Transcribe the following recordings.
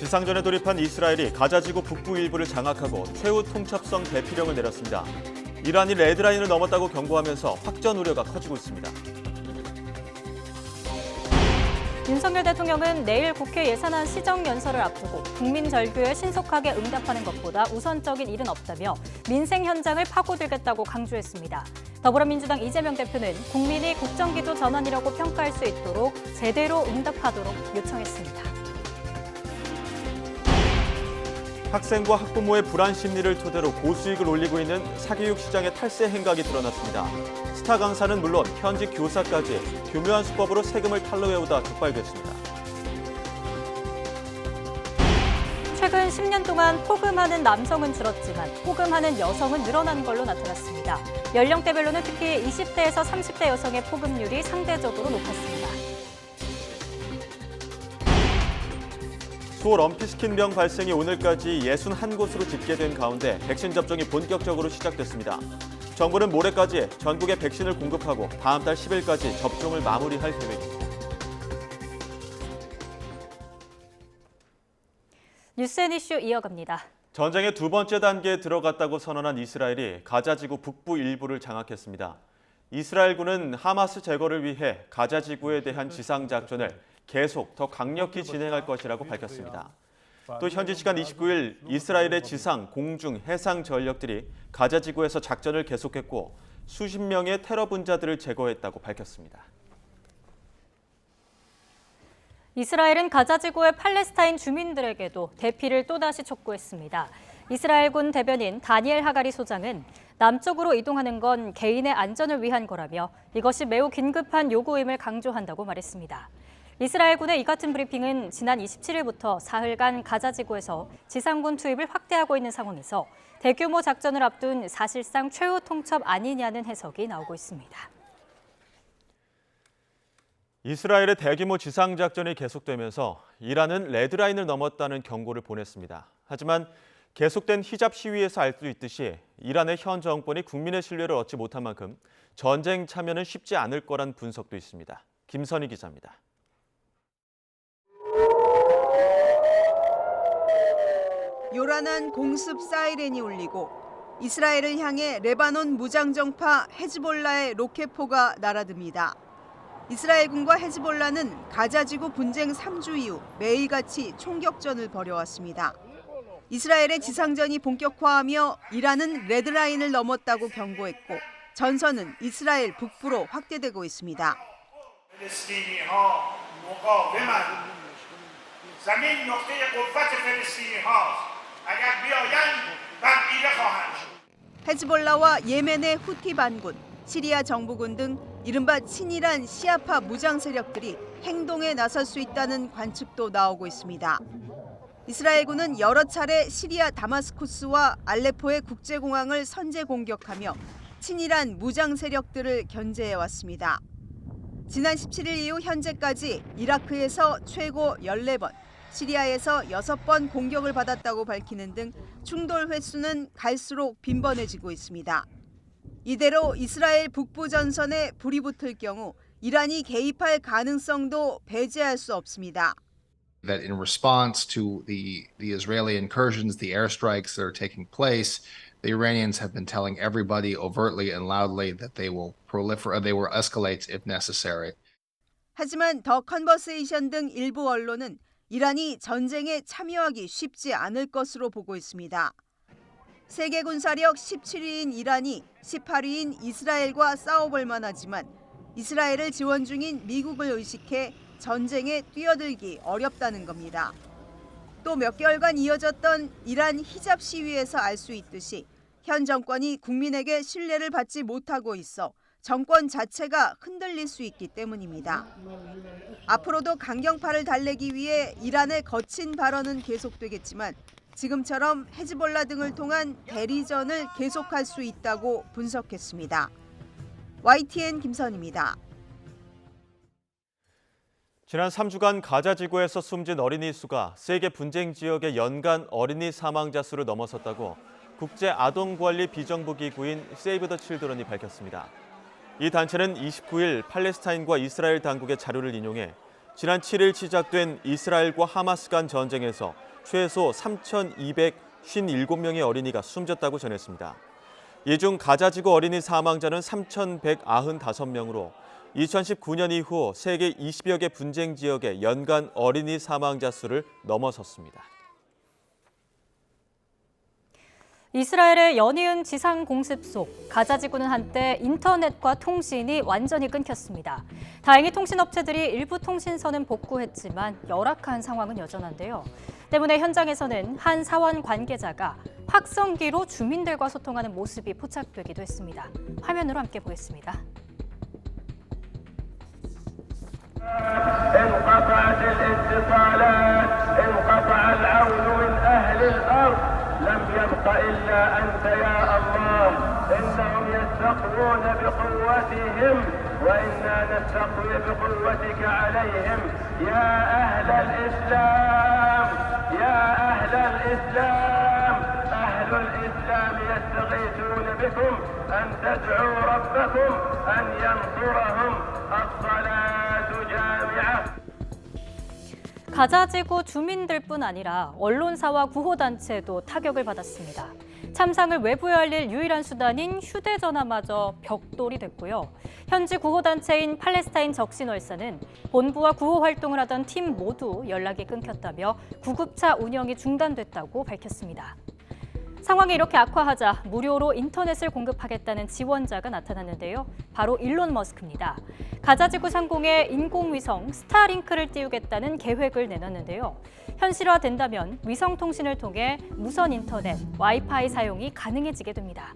지상전에 돌입한 이스라엘이 가자지구 북부 일부를 장악하고 최후 통첩성 대피령을 내렸습니다. 이란이 레드라인을 넘었다고 경고하면서 확전 우려가 커지고 있습니다. 윤석열 대통령은 내일 국회 예산안 시정연설을 앞두고 국민 절규에 신속하게 응답하는 것보다 우선적인 일은 없다며 민생 현장을 파고들겠다고 강조했습니다. 더불어민주당 이재명 대표는 국민이 국정기조 전환이라고 평가할 수 있도록 제대로 응답하도록 요청했습니다. 학생과 학부모의 불안 심리를 토대로 고수익을 올리고 있는 사교육 시장의 탈세 행각이 드러났습니다. 스타 강사는 물론 현직 교사까지 교묘한 수법으로 세금을 탈루해오다 적발됐습니다. 최근 10년 동안 포금하는 남성은 줄었지만 포금하는 여성은 늘어난 걸로 나타났습니다. 연령대별로는 특히 20대에서 30대 여성의 포금률이 상대적으로 높았습니다. 수월 럼피스킨병 발생이 오늘까지 61곳으로 집계된 가운데 백신 접종이 본격적으로 시작됐습니다. 정부는 모레까지 전국에 백신을 공급하고 다음 달 10일까지 접종을 마무리할 계획입니다. 뉴스앤 이슈 이어갑니다. 전쟁의 두 번째 단계에 들어갔다고 선언한 이스라엘이 가자지구 북부 일부를 장악했습니다. 이스라엘군은 하마스 제거를 위해 가자지구에 대한 지상작전을 계속 더 강력히 진행할 것이라고 밝혔습니다. 또 현지 시간 29일 이스라엘의 지상, 공중, 해상 전력들이 가자지구에서 작전을 계속했고 수십 명의 테러 분자들을 제거했다고 밝혔습니다. 이스라엘은 가자지구의 팔레스타인 주민들에게도 대피를 또다시 촉구했습니다. 이스라엘군 대변인 다니엘 하가리 소장은 남쪽으로 이동하는 건 개인의 안전을 위한 거라며 이것이 매우 긴급한 요구임을 강조한다고 말했습니다. 이스라엘군의 이 같은 브리핑은 지난 27일부터 사흘간 가자지구에서 지상군 투입을 확대하고 있는 상황에서 대규모 작전을 앞둔 사실상 최후 통첩 아니냐는 해석이 나오고 있습니다. 이스라엘의 대규모 지상작전이 계속되면서 이란은 레드라인을 넘었다는 경고를 보냈습니다. 하지만 계속된 히잡 시위에서 알 수 있듯이 이란의 현 정권이 국민의 신뢰를 얻지 못한 만큼 전쟁 참여는 쉽지 않을 거란 분석도 있습니다. 김선희 기자입니다. 요란한 공습 사이렌이 울리고 이스라엘을 향해 레바논 무장정파 헤즈볼라의 로켓포가 날아듭니다. 이스라엘군과 헤즈볼라는 가자지구 분쟁 3주 이후 매일같이 총격전을 벌여왔습니다. 이스라엘의 지상전이 본격화하며 이란은 레드라인을 넘었다고 경고했고 전선은 이스라엘 북부로 확대되고 있습니다. 헤즈볼라와 예멘의 후티 반군, 시리아 정부군 등 이른바 친이란 시아파 무장 세력들이 행동에 나설 수 있다는 관측도 나오고 있습니다. 이스라엘군은 여러 차례 시리아 다마스쿠스와 알레포의 국제공항을 선제 공격하며 친이란 무장 세력들을 견제해왔습니다. 지난 17일 이후 현재까지 이라크에서 최고 14번, 시리아에서 6번 공격을 받았다고 밝히는 등 충돌 횟수는 갈수록 빈번해지고 있습니다. 이대로 이스라엘 북부 전선에 불이 붙을 경우 이란이 개입할 가능성도 배제할 수 없습니다. That in response to the Israeli incursions, the airstrikes that are taking place, the Iranians have been telling everybody overtly and loudly that they will escalate if necessary. 하지만 더 컨버세이션 등 일부 언론은 이란이 전쟁에 참여하기 쉽지 않을 것으로 보고 있습니다. 세계 군사력 17위인 이란이 18위인 이스라엘과 싸워볼 만하지만 이스라엘을 지원 중인 미국을 의식해 전쟁에 뛰어들기 어렵다는 겁니다. 또 몇 개월간 이어졌던 이란 히잡 시위에서 알 수 있듯이 현 정권이 국민에게 신뢰를 받지 못하고 있어 정권 자체가 흔들릴 수 있기 때문입니다. 앞으로도 강경파를 달래기 위해 이란의 거친 발언은 계속되겠지만 지금처럼 헤즈볼라 등을 통한 대리전을 계속할 수 있다고 분석했습니다. YTN 김선희입니다. 지난 3주간 가자지구에서 숨진 어린이 수가 세계 분쟁 지역의 연간 어린이 사망자 수를 넘어섰다고 국제아동관리 비정부기구인 세이브 더 칠드런이 밝혔습니다. 이 단체는 29일 팔레스타인과 이스라엘 당국의 자료를 인용해 지난 7일 시작된 이스라엘과 하마스 간 전쟁에서 최소 3,257명의 어린이가 숨졌다고 전했습니다. 이 중 가자지구 어린이 사망자는 3,195명으로 2019년 이후 세계 20여 개 분쟁 지역의 연간 어린이 사망자 수를 넘어섰습니다. 이스라엘의 연이은 지상 공습 속 가자지구는 한때 인터넷과 통신이 완전히 끊겼습니다. 다행히 통신업체들이 일부 통신선은 복구했지만 열악한 상황은 여전한데요. 때문에 현장에서는 한 사원 관계자가 확성기로 주민들과 소통하는 모습이 포착되기도 했습니다. 화면으로 함께 보겠습니다. انقطعت الاتصالات انقطع العون من أهل الأرض لم يبق إلا أنت يا الله إنهم يستقوون بقوتهم وإنا نستقوي بقوتك عليهم يا أهل الإسلام يا أهل الإسلام أهل الإسلام يستغيثون بكم أن تدعوا ربكم أن ينصرهم الصلاة جامعة 가자지구 주민들뿐 아니라 언론사와 구호단체도 타격을 받았습니다. 참상을 외부에 알릴 유일한 수단인 휴대전화마저 벽돌이 됐고요. 현지 구호단체인 팔레스타인 적신월사는 본부와 구호 활동을 하던 팀 모두 연락이 끊겼다며 구급차 운영이 중단됐다고 밝혔습니다. 상황이 이렇게 악화하자 무료로 인터넷을 공급하겠다는 지원자가 나타났는데요. 바로 일론 머스크입니다. 가자지구 상공에 인공위성 스타링크를 띄우겠다는 계획을 내놨는데요. 현실화된다면 위성통신을 통해 무선 인터넷, 와이파이 사용이 가능해지게 됩니다.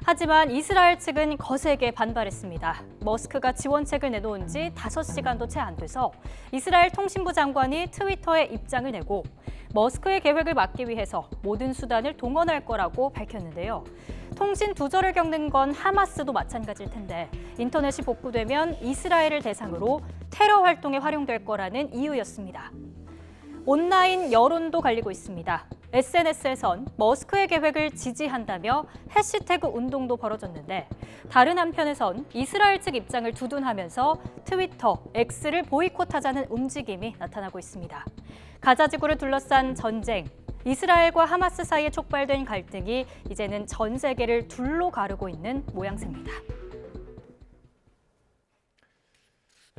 하지만 이스라엘 측은 거세게 반발했습니다. 머스크가 지원책을 내놓은 지 5시간도 채 안 돼서 이스라엘 통신부 장관이 트위터에 입장을 내고 머스크의 계획을 막기 위해서 모든 수단을 동원할 거라고 밝혔는데요. 통신 두절을 겪는 건 하마스도 마찬가지일 텐데 인터넷이 복구되면 이스라엘을 대상으로 테러 활동에 활용될 거라는 이유였습니다. 온라인 여론도 갈리고 있습니다. SNS에선 머스크의 계획을 지지한다며 해시태그 운동도 벌어졌는데 다른 한편에선 이스라엘 측 입장을 두둔하면서 트위터, X를 보이콧하자는 움직임이 나타나고 있습니다. 가자지구를 둘러싼 전쟁, 이스라엘과 하마스 사이에 촉발된 갈등이 이제는 전 세계를 둘로 가르고 있는 모양새입니다.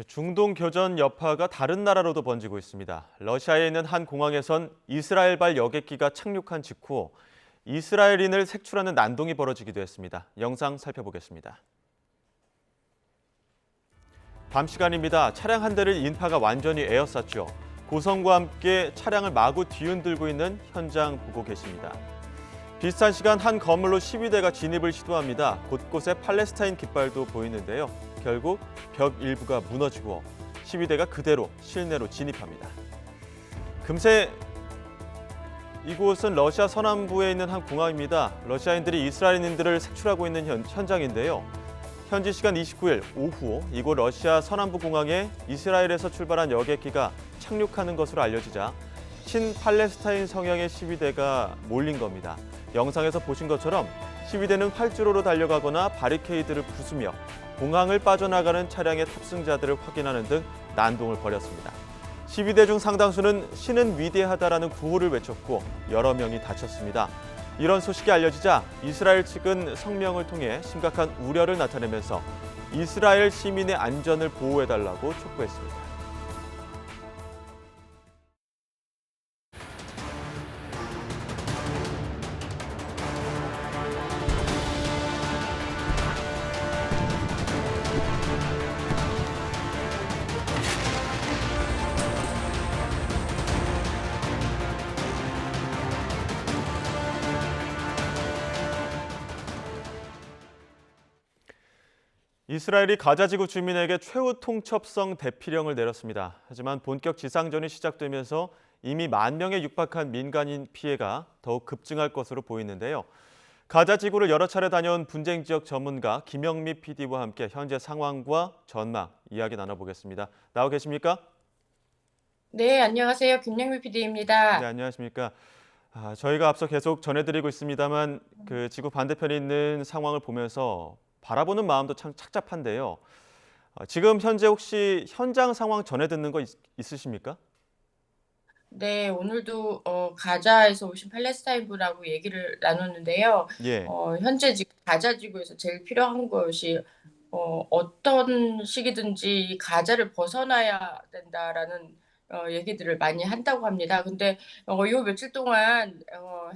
중동 교전 여파가 다른 나라로도 번지고 있습니다. 러시아에 있는 한 공항에선 이스라엘발 여객기가 착륙한 직후 이스라엘인을 색출하는 난동이 벌어지기도 했습니다. 영상 살펴보겠습니다. 밤 시간입니다. 차량 한 대를 인파가 완전히 에워쌌죠. 고성과 함께 차량을 마구 뒤흔들고 있는 현장 보고 계십니다. 비슷한 시간 한 건물로 시위대가 진입을 시도합니다. 곳곳에 팔레스타인 깃발도 보이는데요. 결국 벽 일부가 무너지고 시위대가 그대로 실내로 진입합니다. 금세 이곳은 러시아 서남부에 있는 한 공항입니다. 러시아인들이 이스라엘인들을 색출하고 있는 현장인데요. 현지 시간 29일 오후 이곳 러시아 서남부 공항에 이스라엘에서 출발한 여객기가 착륙하는 것으로 알려지자 친팔레스타인 성향의 시위대가 몰린 겁니다. 영상에서 보신 것처럼 시위대는 활주로로 달려가거나 바리케이드를 부수며 공항을 빠져나가는 차량의 탑승자들을 확인하는 등 난동을 벌였습니다. 시위대 중 상당수는 신은 위대하다라는 구호를 외쳤고 여러 명이 다쳤습니다. 이런 소식이 알려지자 이스라엘 측은 성명을 통해 심각한 우려를 나타내면서 이스라엘 시민의 안전을 보호해달라고 촉구했습니다. 이스라엘이 가자지구 주민에게 최후 통첩성 대피령을 내렸습니다. 하지만 본격 지상전이 시작되면서 이미 10,000명에 육박한 민간인 피해가 더욱 급증할 것으로 보이는데요. 가자지구를 여러 차례 다녀온 분쟁 지역 전문가 김영미 PD와 함께 현재 상황과 전망 이야기 나눠보겠습니다. 나와 계십니까? 네, 안녕하세요. 김영미 PD입니다. 네, 안녕하십니까? 저희가 앞서 계속 전해드리고 있습니다만 그 지구 반대편에 있는 상황을 보면서 바라보는 마음도 참 착잡한데요. 지금 현재 혹시 현장 상황 전해 듣는 거 있으십니까? 네, 오늘도 가자에서 오신 팔레스타인 분하고 얘기를 나눴는데요. 예. 현재 지금 가자 지구에서 제일 필요한 것이 어떤 시기든지 이 가자를 벗어나야 된다라는 얘기들을 많이 한다고 합니다. 근데 요 며칠 동안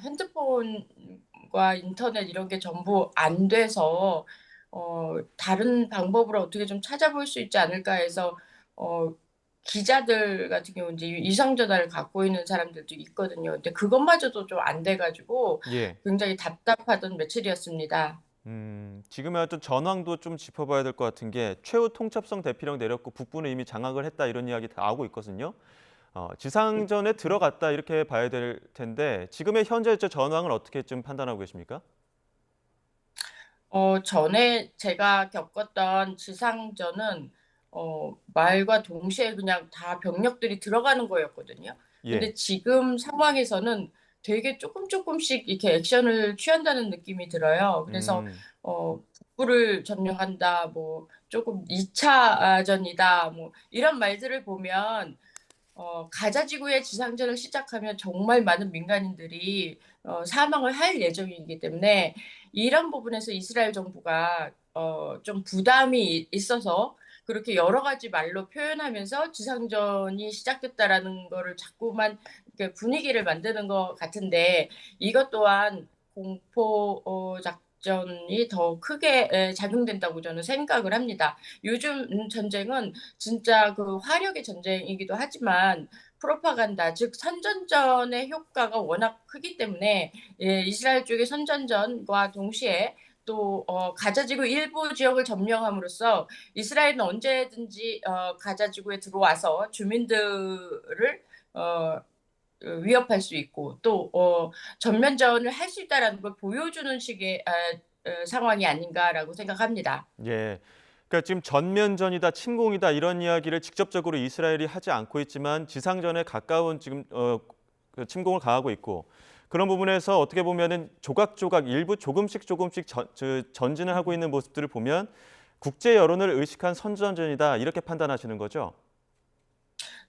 핸드폰과 인터넷 이런 게 전부 안 돼서 다른 방법으로 어떻게 좀 찾아볼 수 있지 않을까 해서 어 기자들 같은 경우 이제 위성 전화를 갖고 있는 사람들도 있거든요. 근데 그것마저도 좀 안 돼 가지고 예. 굉장히 답답하던 며칠이었습니다. 지금의 어떤 전황도 좀 짚어봐야 될 것 같은 게 최후 통첩성 대피령 내렸고 북부는 이미 장악을 했다 이런 이야기 다 나오고 있거든요. 지상전에 들어갔다 이렇게 봐야 될 텐데 지금의 현재 저 전황을 어떻게 좀 판단하고 계십니까? 전에 제가 겪었던 지상전은 말과 동시에 그냥 다 병력들이 들어가는 거였거든요. 근데 예. 지금 상황에서는 되게 조금씩 이렇게 액션을 취한다는 느낌이 들어요. 그래서 음. 북부를 점령한다, 뭐 조금 2차 전이다, 뭐 이런 말들을 보면 가자 지구의 지상전을 시작하면 정말 많은 민간인들이 사망을 할 예정이기 때문에 이런 부분에서 이스라엘 정부가 좀 부담이 있어서 그렇게 여러 가지 말로 표현하면서 지상전이 시작됐다라는 거를 자꾸만 이렇게 분위기를 만드는 것 같은데 이것 또한 공포 작전이 더 크게 작용된다고 저는 생각을 합니다. 요즘 전쟁은 진짜 그 화력의 전쟁이기도 하지만 프로파간다 즉 선전전의 효과가 워낙 크기 때문에 이스라엘 쪽의 선전전과 동시에 또 가자 지구 일부 지역을 점령함으로써 이스라엘은 언제든지 가자 지구에 들어와서 주민들을 어 위협할 수 있고 또 전면전을 할 수 있다라는 걸 보여주는 식의 상황이 아닌가라고 생각합니다. 예. 그러니까 지금 전면전이다, 침공이다 이런 이야기를 직접적으로 이스라엘이 하지 않고 있지만 지상전에 가까운 지금 그 침공을 가하고 있고 그런 부분에서 어떻게 보면은 조각조각 일부 조금씩 전진을 하고 있는 모습들을 보면 국제 여론을 의식한 선전전이다 이렇게 판단하시는 거죠?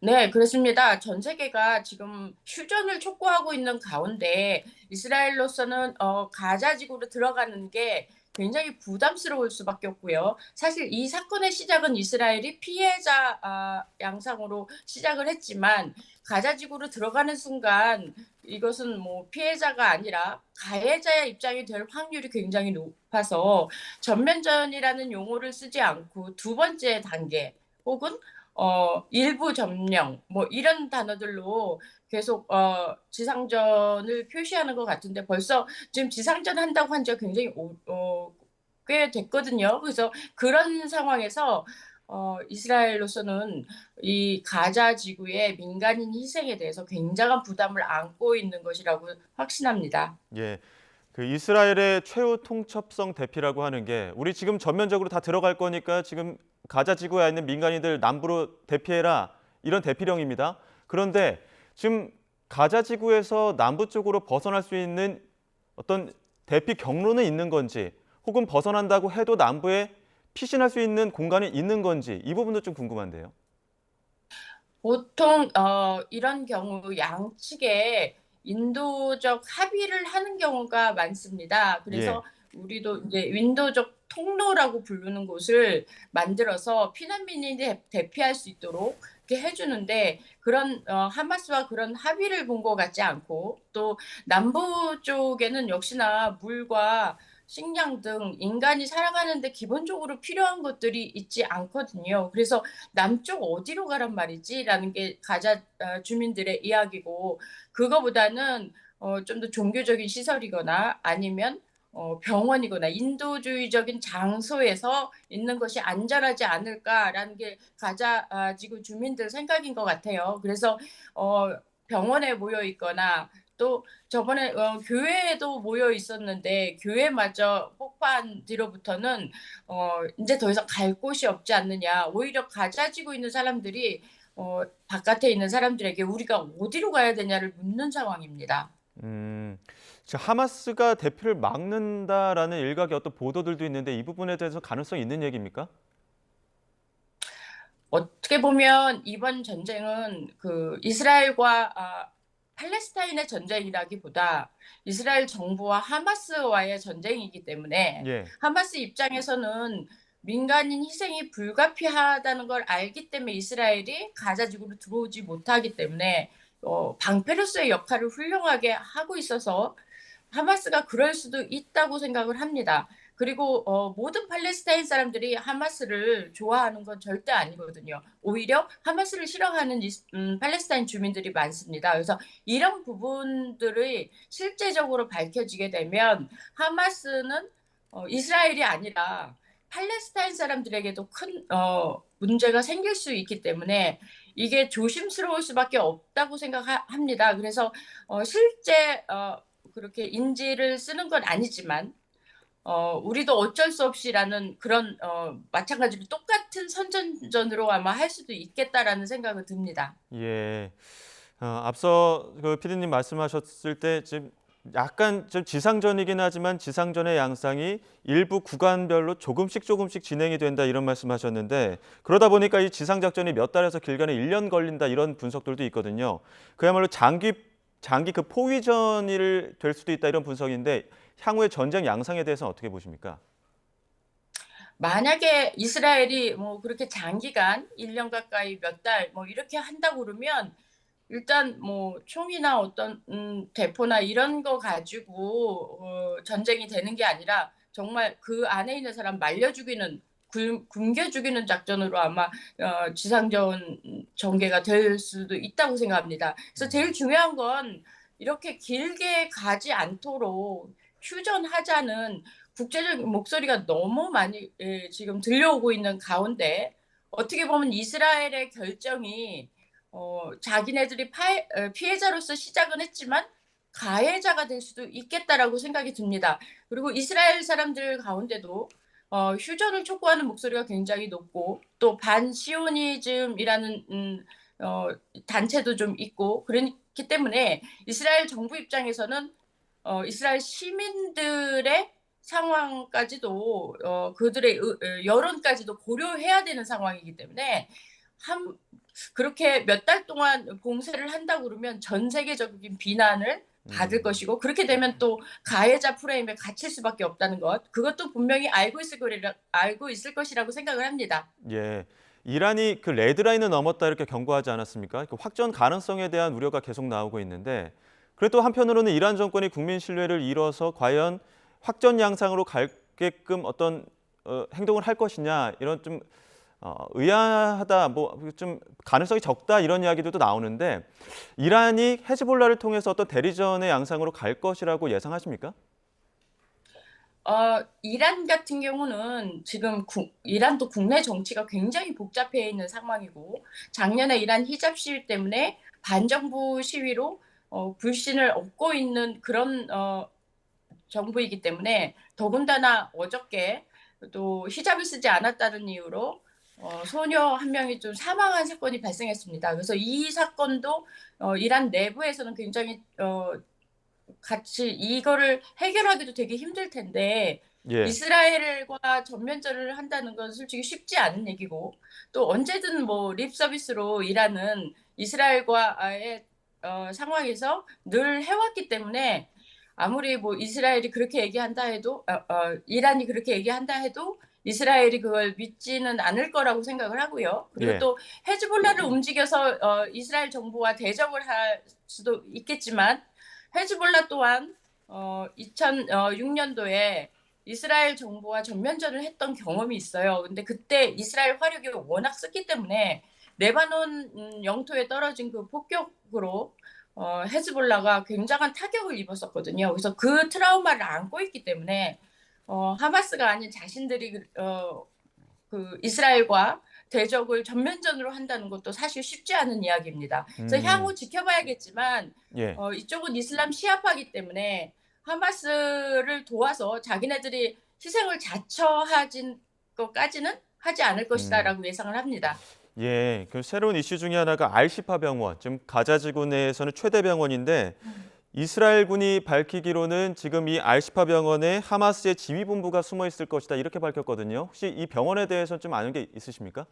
네, 그렇습니다. 전 세계가 지금 휴전을 촉구하고 있는 가운데 이스라엘로서는 가자 지구로 들어가는 게 굉장히 부담스러울 수밖에 없고요. 사실 이 사건의 시작은 이스라엘이 피해자 양상으로 시작을 했지만 가자 지구로 들어가는 순간 이것은 뭐 피해자가 아니라 가해자의 입장이 될 확률이 굉장히 높아서 전면전이라는 용어를 쓰지 않고 두 번째 단계 혹은 일부 점령 뭐 이런 단어들로 계속 지상전을 표시하는 것 같은데 벌써 지금 지상전 한다고 한 지가 굉장히 꽤 됐거든요. 그래서 그런 상황에서 이스라엘로서는 이 가자 지구의 민간인 희생에 대해서 굉장한 부담을 안고 있는 것이라고 확신합니다. 예. 그 이스라엘의 최후 통첩성 대피라고 하는 게 우리 지금 전면적으로 다 들어갈 거니까 지금 가자 지구에 있는 민간인들 남부로 대피해라 이런 대피령입니다. 그런데 지금 가자 지구에서 남부 쪽으로 벗어날 수 있는 어떤 대피 경로는 있는 건지 혹은 벗어난다고 해도 남부에 피신할 수 있는 공간이 있는 건지 이 부분도 좀 궁금한데요. 보통 이런 경우 양측에 인도적 합의를 하는 경우가 많습니다. 그래서 예. 우리도 이제 인도적 통로라고 부르는 곳을 만들어서 피난민이 대피할 수 있도록 이렇게 해 주는데 그런 하마스와 그런 합의를 본 것 같지 않고 또 남부 쪽에는 역시나 물과 식량 등 인간이 살아가는 데 기본적으로 필요한 것들이 있지 않거든요. 그래서 "남쪽 어디로 가란 말이지?"라는 게 가자 주민들의 이야기고 그거보다는 좀 더 종교적인 시설이거나 아니면 병원이거나 인도주의적인 장소에서 있는 것이 안전하지 않을까라는 게 가자 지구 주민들 생각인 것 같아요. 그래서 어 병원에 모여 있거나 또 저번에 교회에도 모여 있었는데 교회마저 폭파한 뒤로부터는 인제 더 이상 갈 곳이 없지 않느냐. 오히려 가자지고 있는 사람들이 바깥에 있는 사람들에게 "우리가 어디로 가야 되냐."를 묻는 상황입니다. 음, 지금 하마스가 대피를 막는다라는 일각의 어떤 보도들도 있는데 이 부분에 대해서 가능성이 있는 얘기입니까? 어떻게 보면 이번 전쟁은 그 이스라엘과 팔레스타인의 전쟁이라기보다 이스라엘 정부와 하마스와의 전쟁이기 때문에 예. 하마스 입장에서는 민간인 희생이 불가피하다는 걸 알기 때문에 이스라엘이 가자 지구로 들어오지 못하기 때문에 방패로서의 역할을 훌륭하게 하고 있어서 하마스가 그럴 수도 있다고 생각을 합니다. 그리고 모든 팔레스타인 사람들이 하마스를 좋아하는 건 절대 아니거든요. 오히려 하마스를 싫어하는 팔레스타인 주민들이 많습니다. 그래서 이런 부분들이 실제적으로 밝혀지게 되면 하마스는 이스라엘이 아니라 팔레스타인 사람들에게도 큰 문제가 생길 수 있기 때문에 이게 조심스러울 수밖에 없다고 생각합니다. 그래서 실제 그렇게 인지를 쓰는 건 아니지만 우리도 어쩔 수 없이라는 그런 마찬가지로 똑같은 선전전으로 아마 할 수도 있겠다라는 생각은 듭니다. 예. 앞서 그 PD님 말씀하셨을 때 지금 약간 좀 지상전이긴 하지만 지상전의 양상이 일부 구간별로 조금씩 진행이 된다 이런 말씀하셨는데 그러다 보니까 이 지상작전이 몇 달에서 길게는 1년 걸린다 이런 분석들도 있거든요. 그야말로 장기 그 포위전이 될 수도 있다 이런 분석인데 향후의 전쟁 양상에 대해서는 어떻게 보십니까? 만약에 이스라엘이 뭐 그렇게 장기간 1년 가까이 몇 달 뭐 이렇게 한다고 그러면 일단 뭐 총이나 어떤 대포나 이런 거 가지고 전쟁이 되는 게 아니라 정말 그 안에 있는 사람 말려 죽이는 굶겨 죽이는 작전으로 아마 지상전 전개가 될 수도 있다고 생각합니다. 그래서 제일 중요한 건 이렇게 길게 가지 않도록 휴전하자는 국제적인 목소리가 너무 많이 지금 들려오고 있는 가운데 어떻게 보면 이스라엘의 결정이 자기네들이 피해자로서 시작은 했지만 가해자가 될 수도 있겠다라고 생각이 듭니다. 그리고 이스라엘 사람들 가운데도 휴전을 촉구하는 목소리가 굉장히 높고 또 반시오니즘이라는 단체도 좀 있고 그렇기 때문에 이스라엘 정부 입장에서는 이스라엘 시민들의 상황까지도 그들의 여론까지도 고려해야 되는 상황이기 때문에 그렇게 몇 달 동안 봉쇄를 한다고 그러면 전 세계적인 비난을 받을 것이고 그렇게 되면 또 가해자 프레임에 갇힐 수밖에 없다는 것 그것도 분명히 알고 있을 것이라고 생각을 합니다. 예. 이란이 그 레드라인을 넘었다 이렇게 경고하지 않았습니까? 그 확전 가능성에 대한 우려가 계속 나오고 있는데 그래도 한편으로는 이란 정권이 국민 신뢰를 잃어서 과연 확전 양상으로 가게끔 어떤 행동을 할 것이냐 이런 좀 의아하다, 뭐 좀 가능성이 적다 이런 이야기도 나오는데 이란이 헤즈볼라를 통해서 어떤 대리전의 양상으로 갈 것이라고 예상하십니까? 이란 같은 경우는 지금 이란도 국내 정치가 굉장히 복잡해 있는 상황이고 작년에 이란 히잡 시위 때문에 반정부 시위로 불신을 얻고 있는 그런 정부이기 때문에 더군다나 어저께 또 히잡을 쓰지 않았다는 이유로 소녀 한 명이 좀 사망한 사건이 발생했습니다. 그래서 이 사건도 이란 내부에서는 굉장히 같이 이거를 해결하기도 되게 힘들 텐데 예. 이스라엘과 전면전을 한다는 건 솔직히 쉽지 않은 얘기고 또 언제든 뭐 립 서비스로 이란은 이스라엘과의 상황에서 늘 해왔기 때문에 아무리 뭐 이스라엘이 그렇게 얘기한다 해도 이란이 그렇게 얘기한다 해도 이스라엘이 그걸 믿지는 않을 거라고 생각을 하고요. 그리고 예. 또 헤즈볼라를 움직여서 이스라엘 정부와 대적을 할 수도 있겠지만 헤즈볼라 또한 2006년도에 이스라엘 정부와 전면전을 했던 경험이 있어요. 근데 그때 이스라엘 화력이 워낙 셌기 때문에 레바논 영토에 떨어진 그 폭격으로 헤즈볼라가 굉장한 타격을 입었었거든요. 그래서 그 트라우마를 안고 있기 때문에 하마스가 아닌 자신들이 그 이스라엘과 대적을 전면전으로 한다는 것도 사실 쉽지 않은 이야기입니다. 그래서 향후 지켜봐야겠지만 예. 이쪽은 이슬람 시아파이기 때문에 하마스를 도와서 자기네들이 희생을 자처하진 것까지는 하지 않을 것이다라고 예상을 합니다. 예, 그 새로운 이슈 중에 하나가 알시파 병원, 지금 가자 지구 내에서는 최대 병원인데 이스라엘군이 밝히기로는 지금 이 알시파 병원에 하마스의 지휘본부가 숨어 있을 것이다 이렇게 밝혔거든요. 혹시 이 병원에 대해서 좀 아는 게 있으십니까?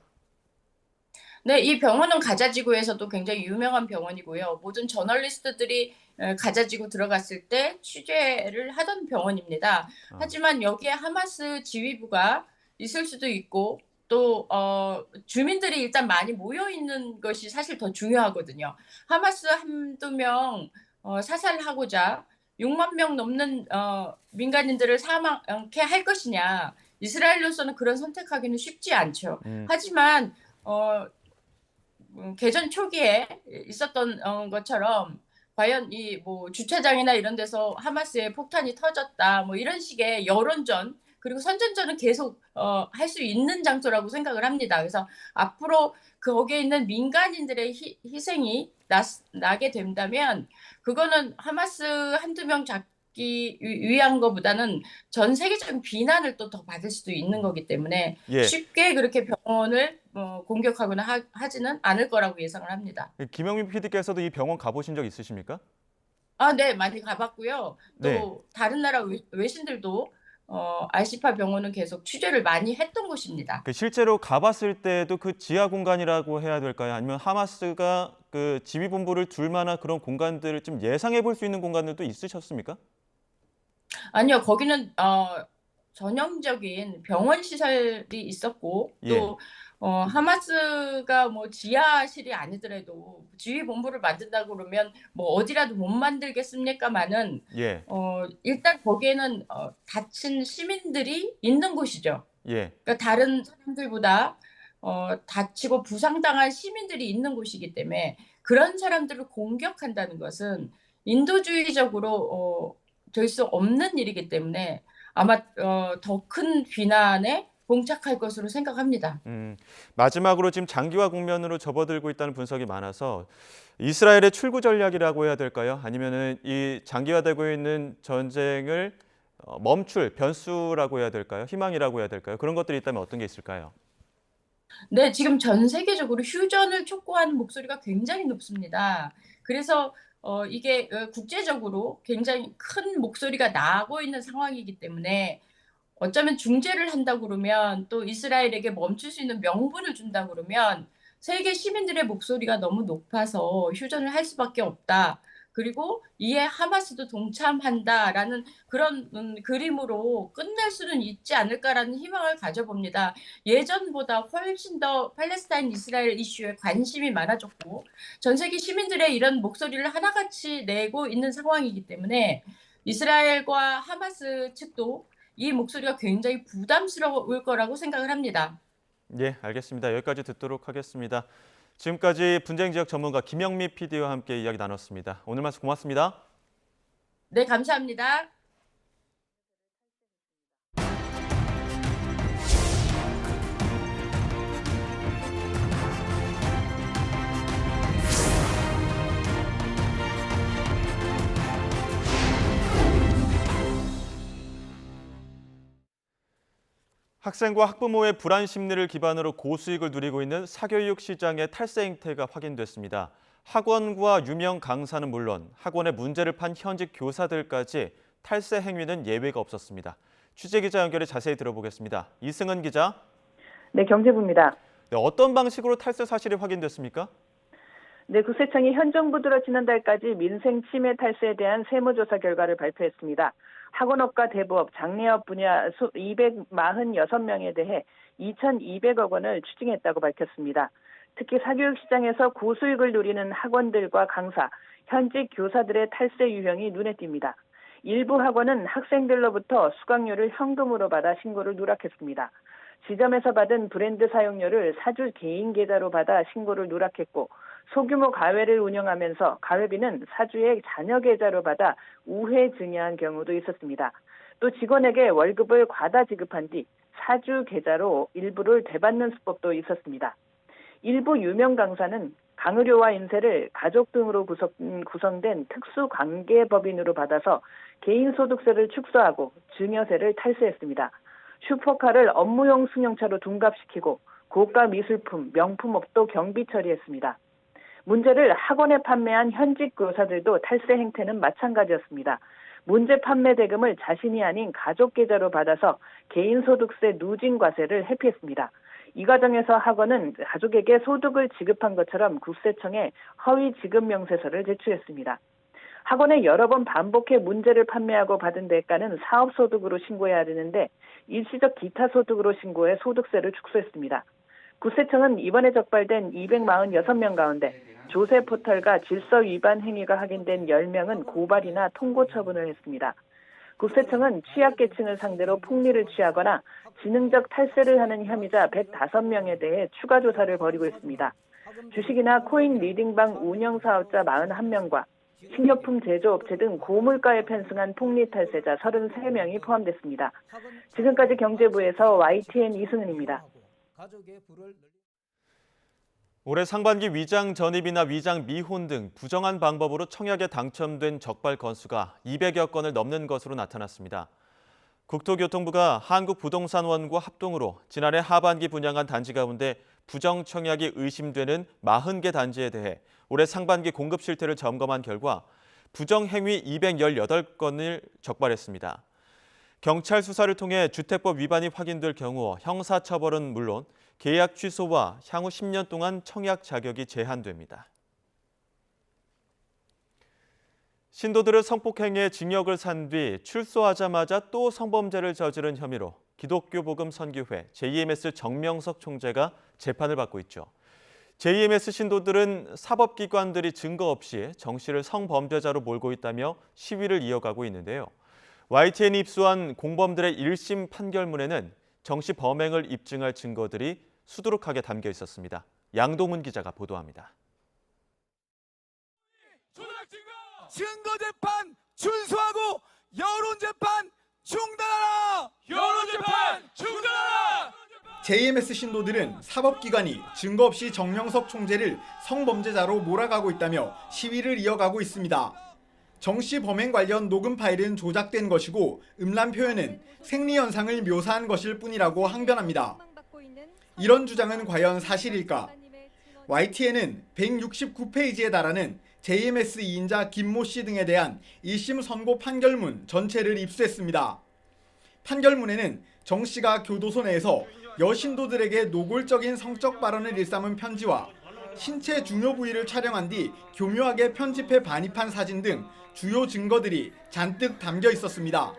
네, 이 병원은 가자지구에서도 굉장히 유명한 병원이고요. 모든 저널리스트들이 가자지구 들어갔을 때 취재를 하던 병원입니다. 아, 하지만 여기에 하마스 지휘부가 있을 수도 있고 또 주민들이 일단 많이 모여 있는 것이 사실 더 중요하거든요. 하마스 한두 명 사살하고자 6만 명 넘는 민간인들을 사망케 할 것이냐. 이스라엘로서는 그런 선택하기는 쉽지 않죠. 음, 하지만 개전 초기에 있었던 것처럼 과연 이 뭐 주차장이나 이런 데서 하마스의 폭탄이 터졌다 뭐 이런 식의 여론전 그리고 선전전은 계속 할 수 있는 장소라고 생각을 합니다. 그래서 앞으로 거기에 있는 민간인들의 희생이 나게 된다면 그거는 하마스 한두 명 잡기 위한 것보다는 전 세계적인 비난을 또 더 받을 수도 있는 거기 때문에 예. 쉽게 그렇게 병원을 공격하거나 하지는 않을 거라고 예상을 합니다. 김영민 PD께서도 이 병원 가보신 적 있으십니까? 아, 네, 많이 가봤고요. 네. 또 다른 나라 외신들도 알시파 병원은 계속 취재를 많이 했던 곳입니다. 그 실제로 가봤을 때도 그 지하 공간이라고 해야 될까요? 아니면 하마스가 그 지휘본부를 둘 만한 그런 공간들을 좀 예상해 볼 수 있는 공간들도 있으셨습니까? 아니요, 거기는 전형적인 병원 시설이 있었고 예, 또 하마스가 뭐 지하실이 아니더라도 지휘본부를 만든다 그러면 뭐 어디라도 못 만들겠습니까마는 예, 일단 거기에는 다친 시민들이 있는 곳이죠. 예. 그러니까 다른 사람들보다 다치고 부상당한 시민들이 있는 곳이기 때문에 그런 사람들을 공격한다는 것은 인도주의적으로 될 수 없는 일이기 때문에 아마 더 큰 비난에 봉착할 것으로 생각합니다. 마지막으로 지금 장기화 국면으로 접어들고 있다는 분석이 많아서 이스라엘의 출구 전략이라고 해야 될까요? 아니면은 이 장기화되고 있는 전쟁을 멈출 변수라고 해야 될까요? 희망이라고 해야 될까요? 그런 것들이 있다면 어떤 게 있을까요? 네, 지금 전 세계적으로 휴전을 촉구하는 목소리가 굉장히 높습니다. 그래서 이게 국제적으로 굉장히 큰 목소리가 나고 있는 상황이기 때문에 어쩌면 중재를 한다 그러면 또 이스라엘에게 멈출 수 있는 명분을 준다 그러면 세계 시민들의 목소리가 너무 높아서 휴전을 할 수밖에 없다. 그리고 이에 하마스도 동참한다라는 그런 그림으로 끝낼 수는 있지 않을까라는 희망을 가져봅니다. 예전보다 훨씬 더 팔레스타인 이스라엘 이슈에 관심이 많아졌고 전 세계 시민들의 이런 목소리를 하나같이 내고 있는 상황이기 때문에 이스라엘과 하마스 측도 이 목소리가 굉장히 부담스러울 거라고 생각을 합니다. 예, 알겠습니다. 여기까지 듣도록 하겠습니다. 지금까지 분쟁 지역 전문가 김영미 PD와 함께 이야기 나눴습니다. 오늘 말씀 고맙습니다. 네, 감사합니다. 학생과 학부모의 불안 심리를 기반으로 고수익을 누리고 있는 사교육 시장의 탈세 행태가 확인됐습니다. 학원과 유명 강사는 물론 학원에 문제를 판 현직 교사들까지 탈세 행위는 예외가 없었습니다. 취재기자 연결해 자세히 들어보겠습니다. 이승은 기자. 네, 경제부입니다. 네, 어떤 방식으로 탈세 사실이 확인됐습니까? 네, 국세청이 현 정부 들어 지난달까지 민생 침해 탈세에 대한 세무조사 결과를 발표했습니다. 학원업과 대부업, 장례업 분야 246명에 대해 2,200억 원을 추징했다고 밝혔습니다. 특히 사교육 시장에서 고수익을 누리는 학원들과 강사, 현직 교사들의 탈세 유형이 눈에 띕니다. 일부 학원은 학생들로부터 수강료를 현금으로 받아 신고를 누락했습니다. 지점에서 받은 브랜드 사용료를 사주 개인 계좌로 받아 신고를 누락했고 소규모 가회를 운영하면서 가회비는 사주의 자녀 계좌로 받아 우회 증여한 경우도 있었습니다. 또 직원에게 월급을 과다 지급한 뒤 사주 계좌로 일부를 되받는 수법도 있었습니다. 일부 유명 강사는 강의료와 인세를 가족 등으로 구성된 특수관계법인으로 받아서 개인소득세를 축소하고 증여세를 탈세했습니다. 슈퍼카를 업무용 승용차로 둔갑시키고 고가 미술품, 명품업도 경비 처리했습니다. 문제를 학원에 판매한 현직 교사들도 탈세 행태는 마찬가지였습니다. 문제 판매 대금을 자신이 아닌 가족 계좌로 받아서 개인소득세 누진 과세를 회피했습니다. 이 과정에서 학원은 가족에게 소득을 지급한 것처럼 국세청에 허위 지급 명세서를 제출했습니다. 학원에 여러 번 반복해 문제를 판매하고 받은 대가는 사업소득으로 신고해야 되는데 일시적 기타 소득으로 신고해 소득세를 축소했습니다. 국세청은 이번에 적발된 246명 가운데 조세 포털과 질서 위반 행위가 확인된 10명은 고발이나 통고 처분을 했습니다. 국세청은 취약계층을 상대로 폭리를 취하거나 지능적 탈세를 하는 혐의자 105명에 대해 추가 조사를 벌이고 있습니다. 주식이나 코인 리딩방 운영 사업자 41명과 식료품 제조업체 등 고물가에 편승한 폭리 탈세자 33명이 포함됐습니다. 지금까지 경제부에서 YTN 이승은입니다. 올해 상반기 위장 전입이나 위장 미혼 등 부정한 방법으로 청약에 당첨된 적발 건수가 200여 건을 넘는 것으로 나타났습니다. 국토교통부가 한국부동산원과 합동으로 지난해 하반기 분양한 단지 가운데 부정 청약이 의심되는 40개 단지에 대해 올해 상반기 공급 실태를 점검한 결과 부정 행위 218건을 적발했습니다. 경찰 수사를 통해 주택법 위반이 확인될 경우 형사처벌은 물론 계약 취소와 향후 10년 동안 청약 자격이 제한됩니다. 신도들의 성폭행에 징역을 산 뒤 출소하자마자 또 성범죄를 저지른 혐의로 기독교 복음 선교회 JMS 정명석 총재가 재판을 받고 있죠. JMS 신도들은 사법기관들이 증거 없이 정 씨를 성범죄자로 몰고 있다며 시위를 이어가고 있는데요. YTN이 입수한 공범들의 1심 판결문에는 정 씨 범행을 입증할 증거들이 수두룩하게 담겨 있었습니다. 양동훈 기자가 보도합니다. 증거재판 준수하고 여론재판 중단하라! 여론재판 중단하라! JMS 신도들은 사법기관이 증거 없이 정명석 총재를 성범죄자로 몰아가고 있다며 시위를 이어가고 있습니다. 정 씨 범행 관련 녹음 파일은 조작된 것이고 음란 표현은 생리현상을 묘사한 것일 뿐이라고 항변합니다. 이런 주장은 과연 사실일까? YTN은 169페이지에 달하는 JMS 2인자 김모 씨 등에 대한 1심 선고 판결문 전체를 입수했습니다. 판결문에는 정 씨가 교도소 내에서 여신도들에게 노골적인 성적 발언을 일삼은 편지와 신체 중요 부위를 촬영한 뒤 교묘하게 편집해 반입한 사진 등 주요 증거들이 잔뜩 담겨 있었습니다.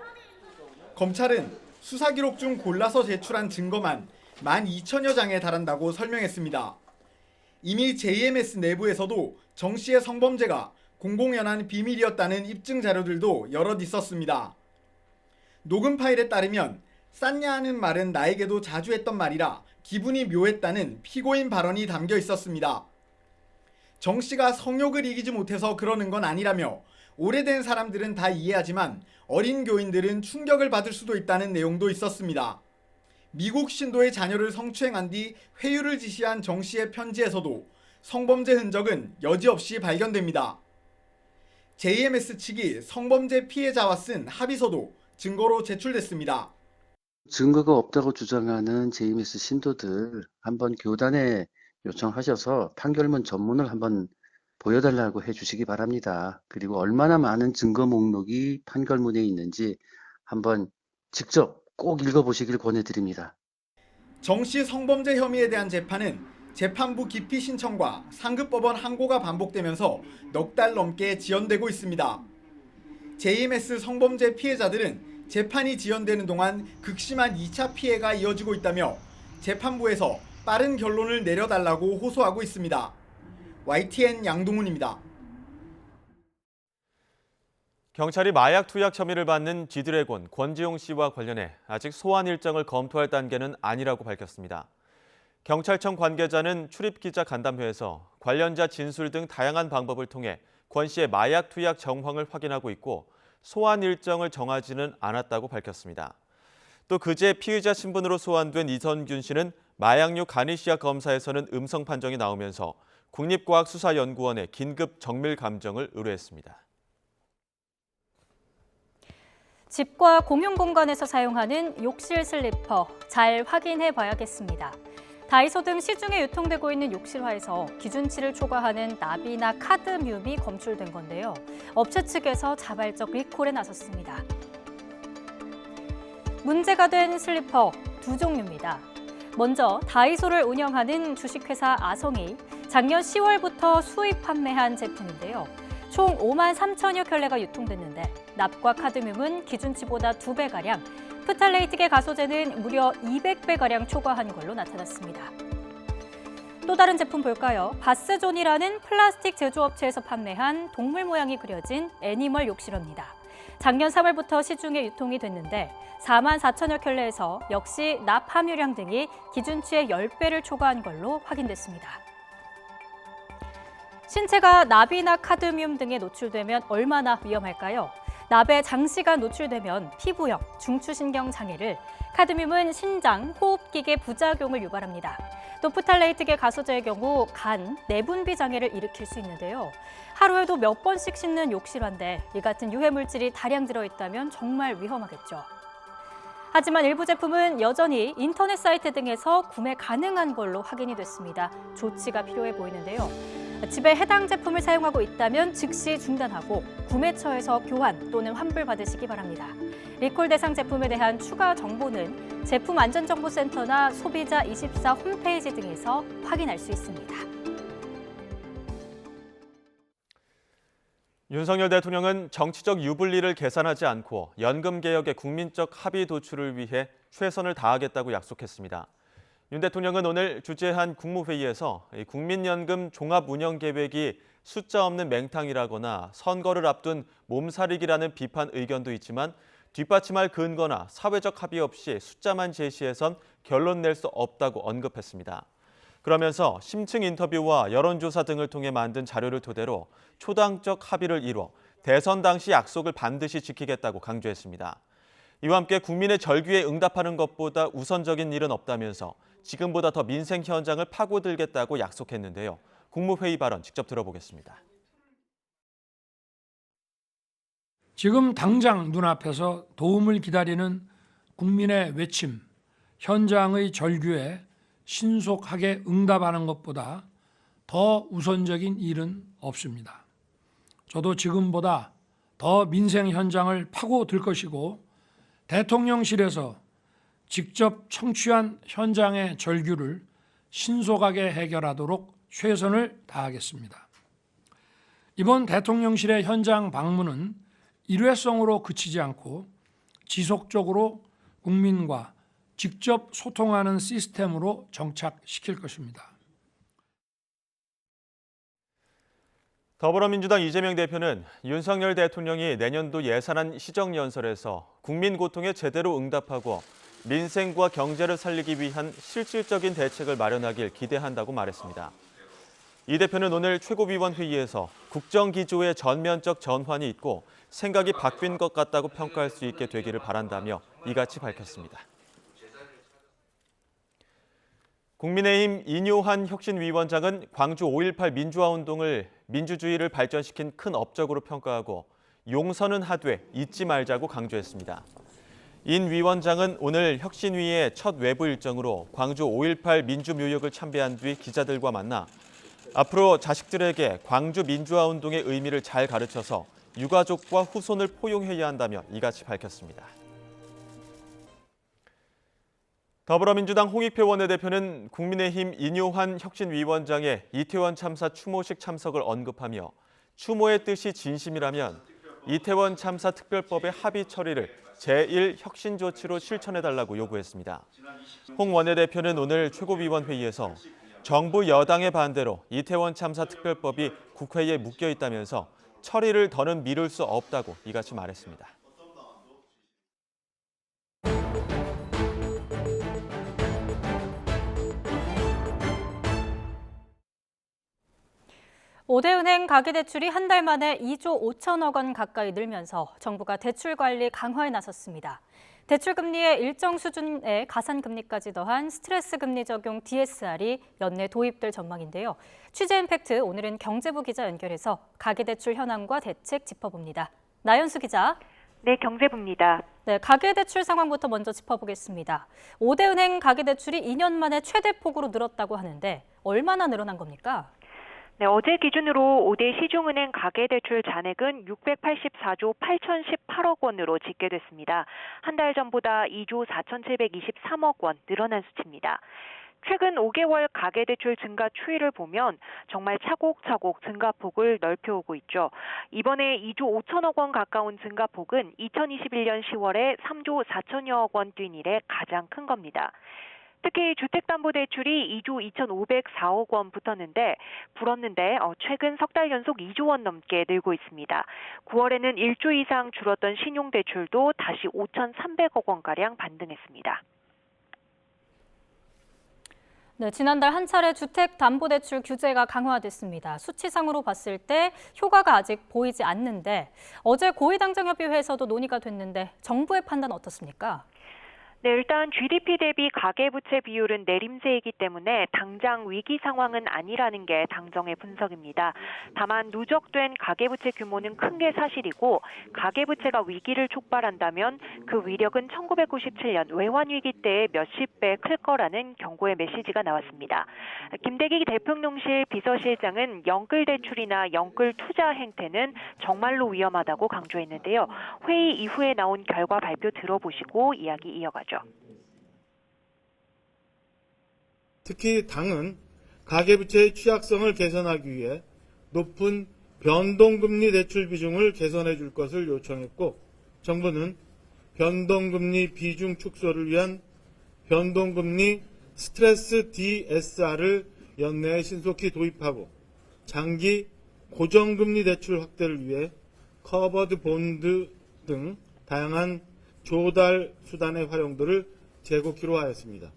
검찰은 수사 기록 중 골라서 제출한 증거만 12,000여 장에 달한다고 설명했습니다. 이미 JMS 내부에서도 정 씨의 성범죄가 공공연한 비밀이었다는 입증 자료들도 여럿 있었습니다. 녹음 파일에 따르면 쌌냐 하는 말은 나에게도 자주 했던 말이라 기분이 묘했다는 피고인 발언이 담겨 있었습니다. 정 씨가 성욕을 이기지 못해서 그러는 건 아니라며 오래된 사람들은 다 이해하지만 어린 교인들은 충격을 받을 수도 있다는 내용도 있었습니다. 미국 신도의 자녀를 성추행한 뒤 회유를 지시한 정 씨의 편지에서도 성범죄 흔적은 여지없이 발견됩니다. JMS 측이 성범죄 피해자와 쓴 합의서도 증거로 제출됐습니다. 증거가 없다고 주장하는 JMS 신도들 한번 교단에 요청하셔서 판결문 전문을 한번 보여달라고 해주시기 바랍니다. 그리고 얼마나 많은 증거 목록이 판결문에 있는지 한번 직접 꼭 읽어보시길 권해드립니다. 정 씨 성범죄 혐의에 대한 재판은 재판부 기피 신청과 상급법원 항고가 반복되면서 넉 달 넘게 지연되고 있습니다. JMS 성범죄 피해자들은 재판이 지연되는 동안 극심한 2차 피해가 이어지고 있다며 재판부에서 빠른 결론을 내려달라고 호소하고 있습니다. YTN 양동훈입니다. 경찰이 마약 투약 혐의를 받는 지드래곤 권지용 씨와 관련해 아직 소환 일정을 검토할 단계는 아니라고 밝혔습니다. 경찰청 관계자는 출입기자 간담회에서 관련자 진술 등 다양한 방법을 통해 권 씨의 마약 투약 정황을 확인하고 있고 소환 일정을 정하지는 않았다고 밝혔습니다. 또 그제 피의자 신분으로 소환된 이선균 씨는 마약류 가니시아 검사에서는 음성 판정이 나오면서 국립과학수사연구원에 긴급 정밀 감정을 의뢰했습니다. 집과 공용 공간에서 사용하는 욕실 슬리퍼 잘 확인해 봐야겠습니다. 다이소 등 시중에 유통되고 있는 욕실화에서 기준치를 초과하는 납이나 카드뮴이 검출된 건데요. 업체 측에서 자발적 리콜에 나섰습니다. 문제가 된 슬리퍼 두 종류입니다. 먼저 다이소를 운영하는 주식회사 아성이 작년 10월부터 수입 판매한 제품인데요. 총 5만 3천여 켤레가 유통됐는데 납과 카드뮴은 기준치보다 2배가량, 프탈레이트계 가소제는 무려 200배가량 초과한 걸로 나타났습니다. 또 다른 제품 볼까요? 바스존이라는 플라스틱 제조업체에서 판매한 동물 모양이 그려진 애니멀 욕실어입니다. 작년 3월부터 시중에 유통이 됐는데 4만 4천여 켤레에서 역시 납 함유량 등이 기준치의 10배를 초과한 걸로 확인됐습니다. 신체가 납이나 카드뮴 등에 노출되면 얼마나 위험할까요? 납에 장시간 노출되면 피부염, 중추신경 장애를, 카드뮴은 신장, 호흡기계 부작용을 유발합니다. 또 프탈레이트계 가소제의 경우 간, 내분비 장애를 일으킬 수 있는데요. 하루에도 몇 번씩 씻는 욕실화인데 이 같은 유해 물질이 다량 들어있다면 정말 위험하겠죠. 하지만 일부 제품은 여전히 인터넷 사이트 등에서 구매 가능한 걸로 확인이 됐습니다. 조치가 필요해 보이는데요. 집에 해당 제품을 사용하고 있다면 즉시 중단하고 구매처에서 교환 또는 환불받으시기 바랍니다. 리콜 대상 제품에 대한 추가 정보는 제품안전정보센터나 소비자24 홈페이지 등에서 확인할 수 있습니다. 윤석열 대통령은 정치적 유불리를 계산하지 않고 연금개혁의 국민적 합의 도출을 위해 최선을 다하겠다고 약속했습니다. 윤 대통령은 오늘 주재한 국무회의에서 국민연금 종합운영계획이 숫자 없는 맹탕이라거나 선거를 앞둔 몸살이기라는 비판 의견도 있지만 뒷받침할 근거나 사회적 합의 없이 숫자만 제시해선 결론 낼 수 없다고 언급했습니다. 그러면서 심층 인터뷰와 여론조사 등을 통해 만든 자료를 토대로 초당적 합의를 이뤄 대선 당시 약속을 반드시 지키겠다고 강조했습니다. 이와 함께 국민의 절규에 응답하는 것보다 우선적인 일은 없다면서 지금보다 더 민생 현장을 파고들겠다고 약속했는데요. 국무회의 발언 직접 들어보겠습니다. 지금 당장 눈앞에서 도움을 기다리는 국민의 외침, 현장의 절규에 신속하게 응답하는 것보다 더 우선적인 일은 없습니다. 저도 지금보다 더 민생 현장을 파고들 것이고 대통령실에서 직접 청취한 현장의 절규를 신속하게 해결하도록 최선을 다하겠습니다. 이번 대통령실의 현장 방문은 일회성으로 그치지 않고 지속적으로 국민과 직접 소통하는 시스템으로 정착시킬 것입니다. 더불어민주당 이재명 대표는 윤석열 대통령이 내년도 예산안 시정연설에서 국민 고통에 제대로 응답하고 민생과 경제를 살리기 위한 실질적인 대책을 마련하길 기대한다고 말했습니다. 이 대표는 오늘 최고위원회의에서 국정기조의 전면적 전환이 있고 생각이 바뀐 것 같다고 평가할 수 있게 되기를 바란다며 이같이 밝혔습니다. 국민의힘 인효한 혁신위원장은 광주 5.18 민주화운동을 민주주의를 발전시킨 큰 업적으로 평가하고 용서는 하되 잊지 말자고 강조했습니다. 인 위원장은 오늘 혁신위의 첫 외부 일정으로 광주 5.18 민주묘역을 참배한 뒤 기자들과 만나 앞으로 자식들에게 광주 민주화운동의 의미를 잘 가르쳐서 유가족과 후손을 포용해야 한다며 이같이 밝혔습니다. 더불어민주당 홍익표 원내대표는 국민의힘 인효한 혁신위원장의 이태원 참사 추모식 참석을 언급하며 추모의 뜻이 진심이라면 이태원 참사 특별법의 합의 처리를 제1혁신조치로 실천해달라고 요구했습니다. 홍 원내대표는 오늘 최고위원회의에서 정부 여당의 반대로 이태원 참사 특별법이 국회에 묶여 있다면서 처리를 더는 미룰 수 없다고 이같이 말했습니다. 오대은행 가계대출이 한 달 만에 2조 5천억 원 가까이 늘면서 정부가 대출 관리 강화에 나섰습니다. 대출 금리의 일정 수준의 가산금리까지 더한 스트레스 금리 적용 DSR이 연내 도입될 전망인데요. 취재 임팩트 오늘은 경제부 기자 연결해서 가계대출 현황과 대책 짚어봅니다. 나연수 기자. 네, 경제부입니다. 네, 가계대출 상황부터 먼저 짚어보겠습니다. 오대은행 가계대출이 2년 만에 최대폭으로 늘었다고 하는데 얼마나 늘어난 겁니까? 네, 어제 기준으로 5대 시중은행 가계대출 잔액은 684조 8,018억 원으로 집계됐습니다. 한 달 전보다 2조 4,723억 원 늘어난 수치입니다. 최근 5개월 가계대출 증가 추이를 보면 정말 차곡차곡 증가폭을 넓혀오고 있죠. 이번에 2조 5천억 원 가까운 증가폭은 2021년 10월에 3조 4천여억 원 뛴 이래 가장 큰 겁니다. 특히 주택담보대출이 2조 2,504억 원 불었는데 최근 석 달 연속 2조 원 넘게 늘고 있습니다. 9월에는 1조 이상 줄었던 신용대출도 다시 5,300억 원가량 반등했습니다. 네, 지난달 한 차례 주택담보대출 규제가 강화됐습니다. 수치상으로 봤을 때 효과가 아직 보이지 않는데 어제 고위당정협의회에서도 논의가 됐는데 정부의 판단 어떻습니까? 네, 일단 GDP 대비 가계부채 비율은 내림세이기 때문에 당장 위기 상황은 아니라는 게 당정의 분석입니다. 다만 누적된 가계부채 규모는 큰 게 사실이고 가계부채가 위기를 촉발한다면 그 위력은 1997년 외환위기 때의 몇십 배 클 거라는 경고의 메시지가 나왔습니다. 김대기 대통령실 비서실장은 영끌대출이나 영끌투자 행태는 정말로 위험하다고 강조했는데요. 회의 이후에 나온 결과 발표 들어보시고 이야기 이어가죠. 특히 당은 가계부채의 취약성을 개선하기 위해 높은 변동금리 대출 비중을 개선해 줄 것을 요청했고 정부는 변동금리 비중 축소를 위한 변동금리 스트레스 DSR을 연내에 신속히 도입하고 장기 고정금리 대출 확대를 위해 커버드 본드 등 다양한 조달 수단의 활용도를 제고키로 하였습니다.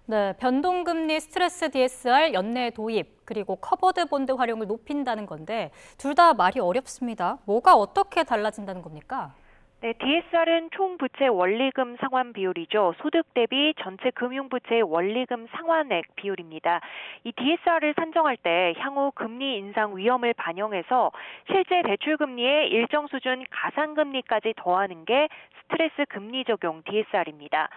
네, 변동금리 스트레스 DSR 연내 도입, 그리고 커버드 본드 활용을 높인다는 건데 둘 다 말이 어렵습니다. 뭐가 어떻게 달라진다는 겁니까? 네, DSR은 총 부채 원리금 상환 비율이죠. 소득 대비 전체 금융부채의 원리금 상환액 비율입니다. 이 DSR을 산정할 때 향후 금리 인상 위험을 반영해서 실제 대출 금리에 일정 수준 가산금리까지 더하는 게 스트레스 금리 적용 DSR입니다.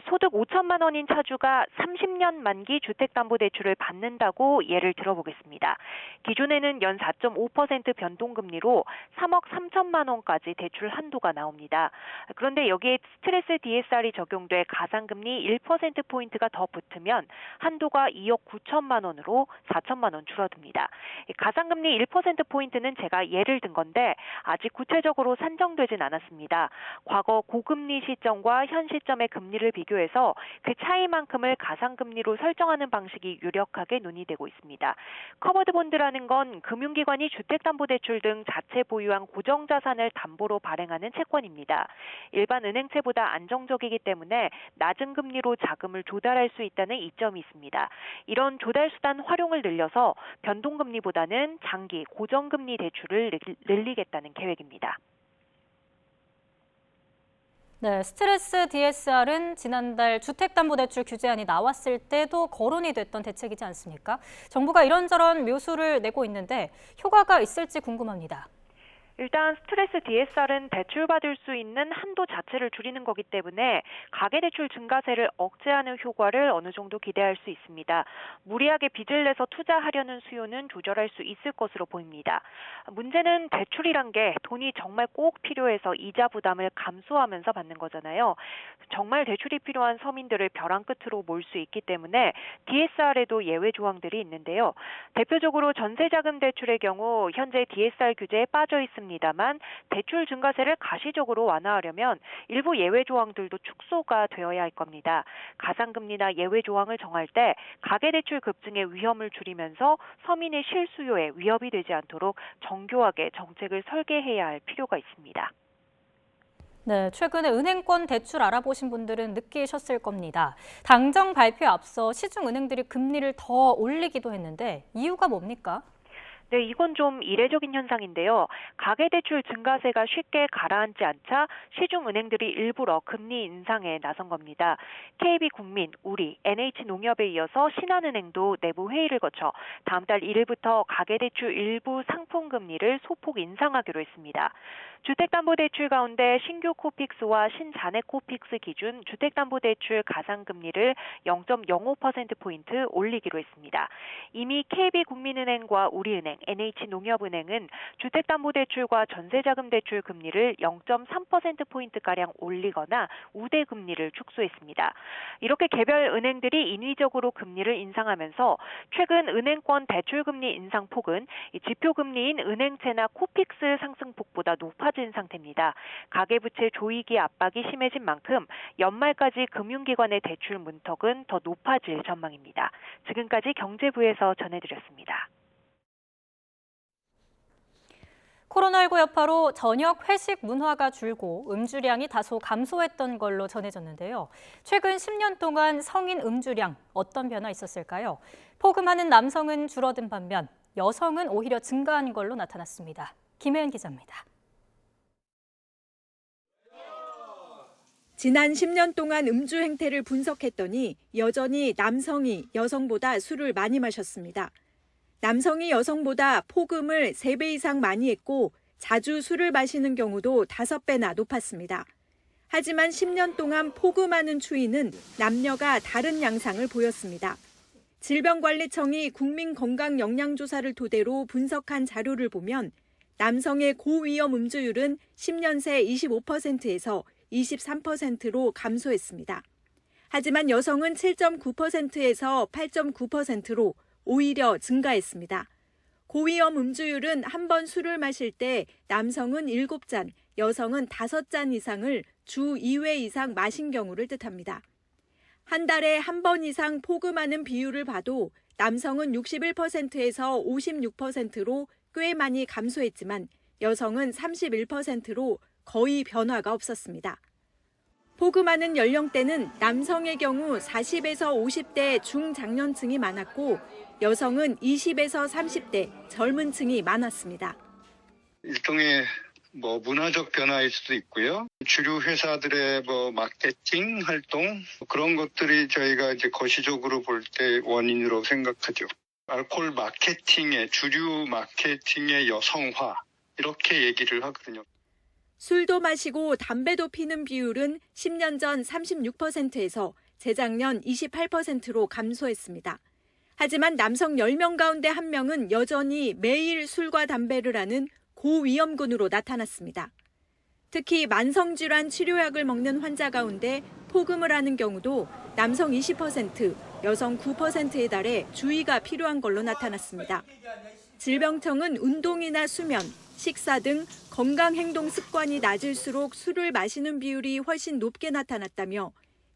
소득 5천만 원인 차주가 30년 만기 주택담보대출을 받는다고 예를 들어보겠습니다. 기존에는 연 4.5% 변동금리로 3억 3천만 원까지 대출 한도가 나옵니다. 그런데 여기에 스트레스 DSR이 적용돼 가산금리 1%포인트가 더 붙으면 한도가 2억 9천만 원으로 4천만 원 줄어듭니다. 가산금리 1%포인트는 제가 예를 든 건데 아직 구체적으로 산정되진 않았습니다. 과거 고금리 시점과 현 시점의 금리를 비교해서 그 차이만큼을 가산금리로 설정하는 방식이 유력하게 논의되고 있습니다. 커버드 본드라는 건 금융기관이 주택담보대출 등 자체 보유한 고정자산을 담보로 발행하는 채권입니다. 일반 은행채보다 안정적이기 때문에 낮은 금리로 자금을 조달할 수 있다는 이점이 있습니다. 이런 조달 수단 활용을 늘려서 변동금리보다는 장기 고정금리 대출을 늘리겠다는 계획입니다. 네, 스트레스 DSR은 지난달 주택담보대출 규제안이 나왔을 때도 거론이 됐던 대책이지 않습니까? 정부가 이런저런 묘수를 내고 있는데 효과가 있을지 궁금합니다. 일단 스트레스 DSR은 대출받을 수 있는 한도 자체를 줄이는 거기 때문에 가계대출 증가세를 억제하는 효과를 어느 정도 기대할 수 있습니다. 무리하게 빚을 내서 투자하려는 수요는 조절할 수 있을 것으로 보입니다. 문제는 대출이란 게 돈이 정말 꼭 필요해서 이자 부담을 감수하면서 받는 거잖아요. 정말 대출이 필요한 서민들을 벼랑 끝으로 몰 수 있기 때문에 DSR에도 예외 조항들이 있는데요. 대표적으로 전세자금 대출의 경우 현재 DSR 규제에 빠져 있습니다. 다만 대출 증가세를 가시적으로 완화하려면 일부 예외 조항들도 축소가 되어야 할 겁니다. 가산금리나 예외 조항을 정할 때 가계대출 급증의 위험을 줄이면서 서민의 실수요에 위협이 되지 않도록 정교하게 정책을 설계해야 할 필요가 있습니다. 네, 최근에 은행권 대출 알아보신 분들은 느끼셨을 겁니다. 당정 발표에 앞서 시중은행들이 금리를 더 올리기도 했는데 이유가 뭡니까? 네, 이건 좀 이례적인 현상인데요. 가계대출 증가세가 쉽게 가라앉지 않자 시중은행들이 일부러 금리 인상에 나선 겁니다. KB국민, 우리, NH농협에 이어서 신한은행도 내부 회의를 거쳐 다음 달 1일부터 가계대출 일부 상품금리를 소폭 인상하기로 했습니다. 주택담보대출 가운데 신규 코픽스와 신잔액 코픽스 기준 주택담보대출 가상금리를 0.05%포인트 올리기로 했습니다. 이미 KB국민은행과 우리은행, NH농협은행은 주택담보대출과 전세자금대출 금리를 0.3%포인트가량 올리거나 우대금리를 축소했습니다. 이렇게 개별 은행들이 인위적으로 금리를 인상하면서 최근 은행권 대출금리 인상폭은 지표금리인 은행채나 코픽스 상승폭보다 높아진 상태입니다. 가계부채 조이기 압박이 심해진 만큼 연말까지 금융기관의 대출 문턱은 더 높아질 전망입니다. 지금까지 경제부에서 전해드렸습니다. 코로나19 여파로 저녁 회식 문화가 줄고 음주량이 다소 감소했던 걸로 전해졌는데요. 최근 10년 동안 성인 음주량 어떤 변화 있었을까요? 포금하는 남성은 줄어든 반면 여성은 오히려 증가한 걸로 나타났습니다. 김혜은 기자입니다. 지난 10년 동안 음주 행태를 분석했더니 여전히 남성이 여성보다 술을 많이 마셨습니다. 남성이 여성보다 포금을 3배 이상 많이 했고 자주 술을 마시는 경우도 5배나 높았습니다. 하지만 10년 동안 포금하는 추이는 남녀가 다른 양상을 보였습니다. 질병관리청이 국민건강영양조사를 토대로 분석한 자료를 보면 남성의 고위험 음주율은 10년 새 25%에서 23%로 감소했습니다. 하지만 여성은 7.9%에서 8.9%로 오히려 증가했습니다. 고위험 음주율은 한 번 술을 마실 때 남성은 7잔, 여성은 5잔 이상을 주 2회 이상 마신 경우를 뜻합니다. 한 달에 한 번 이상 포금하는 비율을 봐도 남성은 61%에서 56%로 꽤 많이 감소했지만 여성은 31%로 거의 변화가 없었습니다. 포금하는 연령대는 남성의 경우 40에서 50대 중장년층이 많았고 여성은 20에서 30대 젊은 층이 많았습니다. 일종의 문화적 변화일 수도 있고요. 주류 회사들의 마케팅 활동 그런 것들이 저희가 이제 거시적으로 볼 때 원인으로 생각하죠. 알코올 마케팅의 주류 마케팅의 여성화 이렇게 얘기를 하거든요. 술도 마시고 담배도 피는 비율은 10년 전 36%에서 재작년 28%로 감소했습니다. 하지만 남성 10명 가운데 1명은 여전히 매일 술과 담배를 하는 고위험군으로 나타났습니다. 특히 만성질환 치료약을 먹는 환자 가운데 포금을 하는 경우도 남성 20%, 여성 9%에 달해 주의가 필요한 걸로 나타났습니다. 질병청은 운동이나 수면, 식사 등 건강 행동 습관이 낮을수록 술을 마시는 비율이 훨씬 높게 나타났다며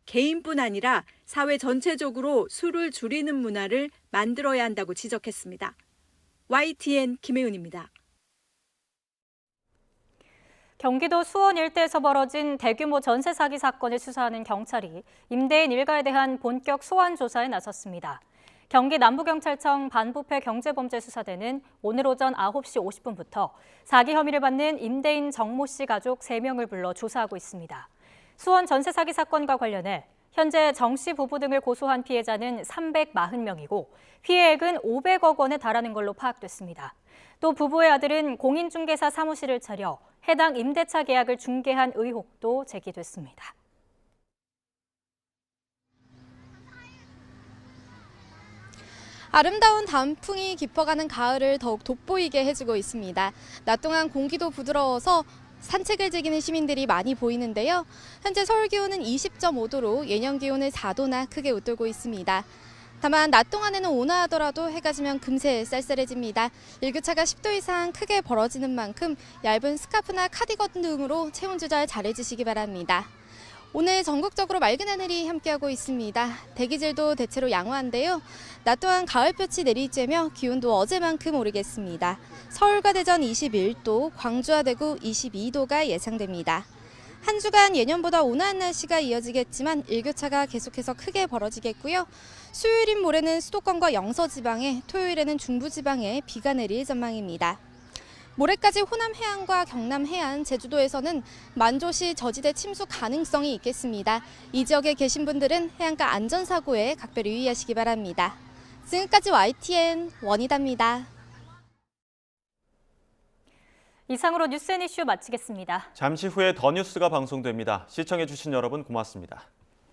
개인뿐 아니라 사회 전체적으로 술을 줄이는 문화를 만들어야 한다고 지적했습니다. YTN 김혜은입니다. 경기도 수원 일대에서 벌어진 대규모 전세 사기 사건을 수사하는 경찰이 임대인 일가에 대한 본격 소환 조사에 나섰습니다. 경기 남부경찰청 반부패 경제범죄수사대는 오늘 오전 9시 50분부터 사기 혐의를 받는 임대인 정모 씨 가족 3명을 불러 조사하고 있습니다. 수원 전세 사기 사건과 관련해 현재 정 씨 부부 등을 고소한 피해자는 340명이고 피해액은 500억 원에 달하는 걸로 파악됐습니다. 또 부부의 아들은 공인중개사 사무실을 차려 해당 임대차 계약을 중개한 의혹도 제기됐습니다. 아름다운 단풍이 깊어가는 가을을 더욱 돋보이게 해주고 있습니다. 낮 동안 공기도 부드러워서 산책을 즐기는 시민들이 많이 보이는데요. 현재 서울 기온은 20.5도로 예년 기온을 4도나 크게 웃돌고 있습니다. 다만 낮 동안에는 온화하더라도 해가 지면 금세 쌀쌀해집니다. 일교차가 10도 이상 크게 벌어지는 만큼 얇은 스카프나 카디건 등으로 체온 조절 잘해주시기 바랍니다. 오늘 전국적으로 맑은 하늘이 함께하고 있습니다. 대기질도 대체로 양호한데요. 낮 동안 가을볕이 내리쬐며 기온도 어제만큼 오르겠습니다. 서울과 대전 21도, 광주와 대구 22도가 예상됩니다. 한 주간 예년보다 온화한 날씨가 이어지겠지만 일교차가 계속해서 크게 벌어지겠고요. 수요일인 모레는 수도권과 영서지방에, 토요일에는 중부지방에 비가 내릴 전망입니다. 모레까지 호남 해안과 경남 해안, 제주도에서는 만조시 저지대 침수 가능성이 있겠습니다. 이 지역에 계신 분들은 해안가 안전사고에 각별히 유의하시기 바랍니다. 지금까지 YTN 원희다입니다. 이상으로 뉴스 앤 이슈 마치겠습니다. 잠시 후에 더 뉴스가 방송됩니다. 시청해주신 여러분 고맙습니다.